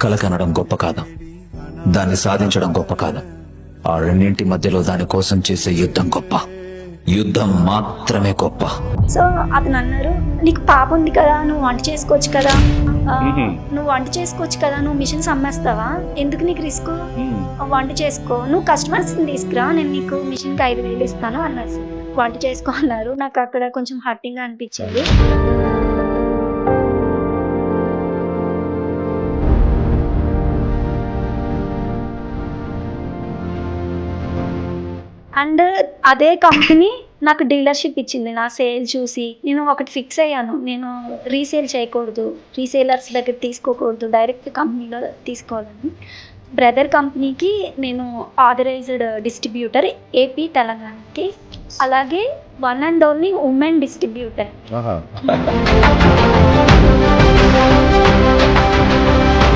కల కనడం గొప్ప కాదు, దాన్ని సాధించడం గొప్ప కాదు. ఆ రెండింటి మధ్యలో దాని కోసం చేసే యుద్ధం గొప్ప. యుద్ధం మాత్రమే గొప్ప. సో అతను అన్నారు, నీకు పాప ఉంది కదా, నువ్వు వంట చేసుకోవచ్చు కదా, నువ్వు మిషన్స్ అమ్మేస్తావా, ఎందుకు నీకు రిస్క్, వంట చేసుకో, నువ్వు కస్టమర్స్ని తీసుకురా, నేను నీకు మిషన్కి 5,000 ఇస్తాను అన్నారు. వంట చేసుకో అన్నారు. నాకు అక్కడ కొంచెం హర్టింగ్ అనిపించింది. అండ్ అదే కంపెనీ నాకు డీలర్షిప్ ఇచ్చింది. నా సేల్ చూసి నేను ఒకటి ఫిక్స్ అయ్యాను, నేను రీసేల్ చేయకూడదు, రీసేలర్స్ దగ్గర తీసుకోకూడదు, డైరెక్ట్ కంపెనీలో తీసుకోవాలని. బ్రదర్ కంపెనీకి నేను ఆథరైజ్డ్ డిస్ట్రిబ్యూటర్ ఏపీ తెలంగాణకి, అలాగే one and only women distributor.